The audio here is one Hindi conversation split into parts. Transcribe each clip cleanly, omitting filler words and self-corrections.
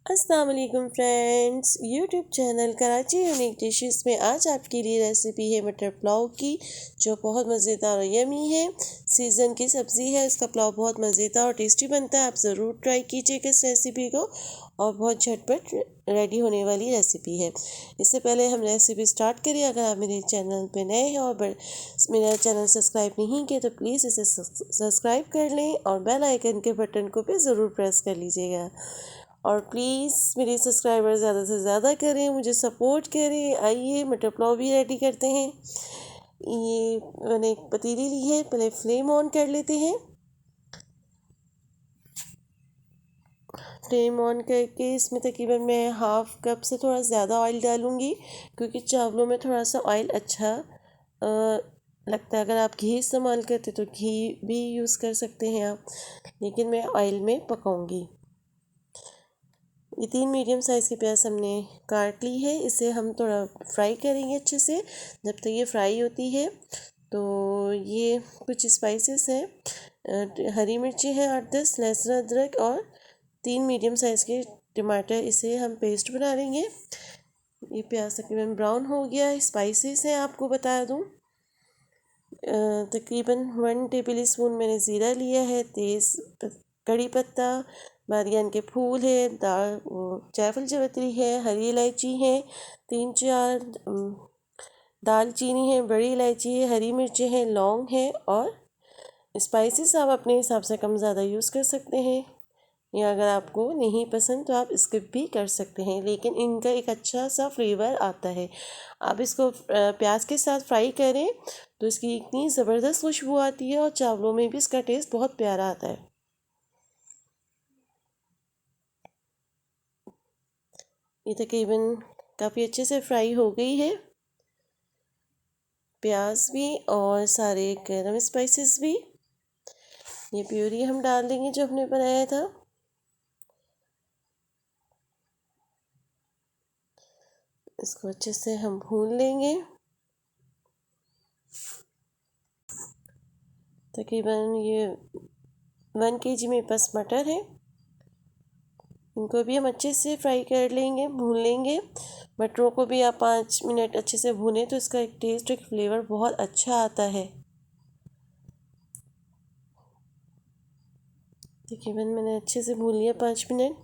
अस्सलाम वालेकुम friends, YouTube channel Karachi unique dishes में आज आपके लिए रेसिपी है मटर पुलाव की, जो बहुत मज़ेदार और यमी है। सीज़न की सब्ज़ी है, इसका पुलाव बहुत मज़ेदार और टेस्टी बनता है। आप ज़रूर ट्राई कीजिएगा इस रेसिपी को, और बहुत झटपट रेडी होने वाली रेसिपी है। इससे पहले हम रेसिपी स्टार्ट करें, अगर आप मेरे चैनल पे नए हैं और मेरा चैनल सब्सक्राइब नहीं किया तो प्लीज़ इसे सब्सक्राइब कर लें और बेल आइकन के बटन को भी ज़रूर प्रेस कर लीजिएगा। और प्लीज़ मेरे सब्सक्राइबर ज़्यादा से ज़्यादा करें, मुझे सपोर्ट करें। आइए मटर पुलाव भी रेडी करते हैं। ये मैंने एक पतीली ली है, पहले फ्लेम ऑन कर लेते हैं। फ्लेम ऑन करके इसमें तकरीबन मैं हाफ़ कप से थोड़ा ज़्यादा ऑयल डालूँगी, क्योंकि चावलों में थोड़ा सा ऑयल अच्छा लगता है। अगर आप घी इस्तेमाल करते तो घी भी यूज़ कर सकते हैं आप, लेकिन मैं ऑयल में पकाऊँगी। ये 3 मीडियम साइज़ की प्याज हमने काट ली है, इसे हम थोड़ा फ्राई करेंगे अच्छे से। जब तक ये फ्राई होती है तो ये कुछ स्पाइसेस हैं, हरी मिर्ची हैं 8-10, लहसुन अदरक और 3 मीडियम साइज़ के टमाटर, इसे हम पेस्ट बना लेंगे। ये प्याज तकरीबन ब्राउन हो गया है। स्पाइसेस हैं आपको बता दूँ, तकरीबन 1 टेबल स्पून मैंने ज़ीरा लिया है, तेज़ कड़ी पत्ता, बादियान के फूल है, दाल जायफल जावित्री है, हरी इलायची है 3-4, दालचीनी है, बड़ी इलायची है, हरी मिर्ची है, लौंग है। और स्पाइसेस आप अपने हिसाब से कम ज़्यादा यूज़ कर सकते हैं, या अगर आपको नहीं पसंद तो आप स्किप भी कर सकते हैं, लेकिन इनका एक अच्छा सा फ्लेवर आता है। आप इसको प्याज के साथ फ्राई करें तो इसकी इतनी ज़बरदस्त खुशबू आती है और चावलों में भी इसका टेस्ट बहुत प्यारा आता है। ये तकरीबन काफ़ी अच्छे से फ्राई हो गई है, प्याज भी और सारे गरम स्पाइसेस भी। ये प्यूरी हम डाल देंगे जो हमने बनाया था। इसको अच्छे से हम भून लेंगे। तकरीबन ये 1 kg मेरे पास मटर है, इनको भी हम अच्छे से फ्राई कर लेंगे, भून लेंगे। मटरों को भी आप 5 मिनट अच्छे से भूनें तो इसका एक टेस्ट, एक फ्लेवर बहुत अच्छा आता है। तकरीबन मैंने अच्छे से भून लिया 5 मिनट।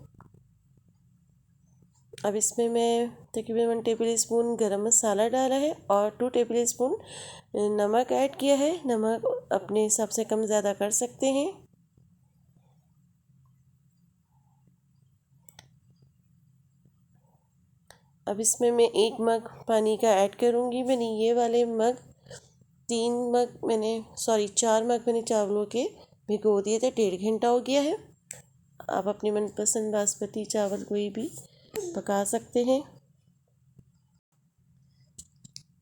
अब इसमें मैं तकरीबन 1 टेबल स्पून गरम मसाला डाला है और 2 टेबल स्पून नमक ऐड किया है। नमक अपने हिसाब से कम ज़्यादा कर सकते हैं। अब इसमें मैं 1 मग पानी का ऐड करूँगी। मैंने ये वाले मग 4 मग मैंने चावलों के भिगो दिए थे, 1.5 घंटा हो गया है। आप अपनी मनपसंद बासमती चावल कोई भी पका सकते हैं।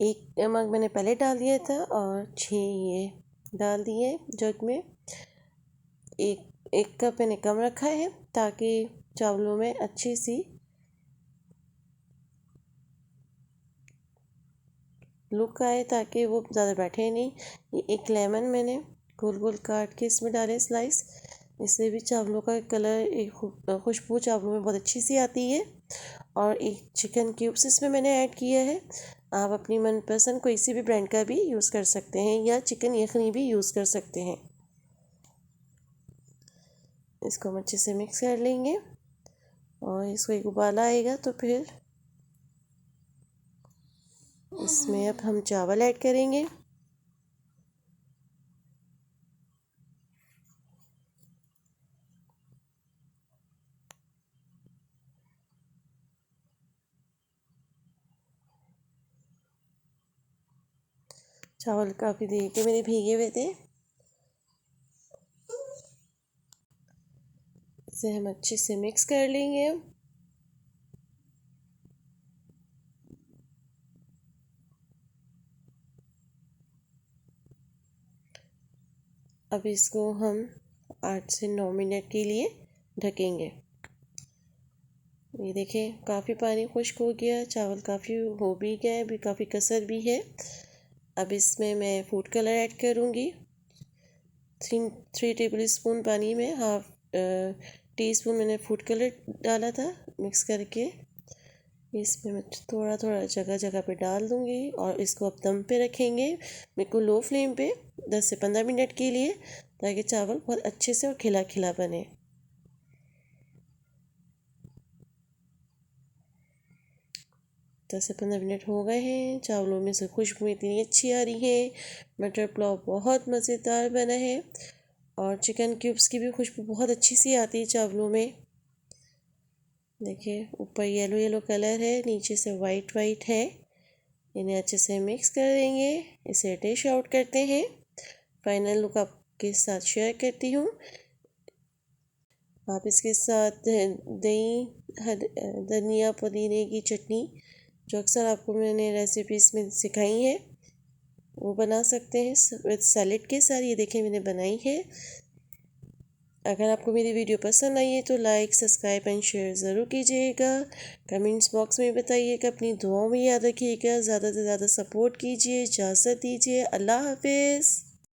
1 मग मैंने पहले डाल दिया था और 6 ये डाल दिए जग में। एक कप मैंने कम रखा है ताकि चावलों में अच्छी सी लुक आए, ताकि वो ज़्यादा बैठे नहीं। ये 1 लेमन मैंने गोल गोल काट के इसमें डाले स्लाइस, इससे भी चावलों का कलर, एक खुशबू चावलों में बहुत अच्छी सी आती है। और 1 चिकन क्यूब्स इसमें मैंने ऐड किया है। आप अपनी मनपसंद कोई सी भी ब्रांड का भी यूज़ कर सकते हैं, या चिकन यखनी भी यूज़ कर सकते हैं। इसको हम अच्छे से मिक्स कर लेंगे और इसको एक उबाला आएगा तो फिर इसमें अब हम चावल ऐड करेंगे। चावल काफ़ी देर के मेरे भीगे हुए थे, इसे हम अच्छे से मिक्स कर लेंगे। अब इसको हम 8 से 9 मिनट के लिए ढकेंगे। ये देखें, काफ़ी पानी खुश्क हो गया, चावल काफ़ी हो भी गया है, भी काफ़ी कसर भी है। अब इसमें मैं फूड कलर ऐड करूँगी। 3 टेबल स्पून पानी में हाफ टीस्पून मैंने फूड कलर डाला था मिक्स करके। इसमें मैं थोड़ा थोड़ा जगह जगह पे डाल दूँगी और इसको अब दम पे रखेंगे बिल्कुल लो फ्लेम पे 10 से 15 मिनट के लिए, ताकि चावल बहुत अच्छे से और खिला खिला बने। 10 से 15 मिनट हो गए हैं, चावलों में से खुशबू इतनी अच्छी आ रही है, मटर पुलाव बहुत मज़ेदार बना है और चिकन क्यूब्स की भी खुशबू बहुत अच्छी सी आती है चावलों में। देखिए ऊपर येलो येलो कलर है, नीचे से वाइट वाइट है। इन्हें अच्छे से मिक्स कर देंगे, इसे डिश आउट करते हैं। फाइनल लुक आपके साथ शेयर करती हूँ। आप इसके साथ दही, धनिया पुदीने की चटनी जो अक्सर आपको मैंने रेसिपीज़ में सिखाई है वो बना सकते हैं विद सैलेड के साथ। ये देखें मैंने बनाई है। अगर आपको मेरी वीडियो पसंद आई है तो लाइक सब्सक्राइब एंड शेयर ज़रूर कीजिएगा। कमेंट्स बॉक्स में बताइएगा, अपनी दुआओं में याद रखिएगा, ज़्यादा से ज़्यादा सपोर्ट कीजिए। इजाज़त दीजिए, अल्लाह हाफिज़।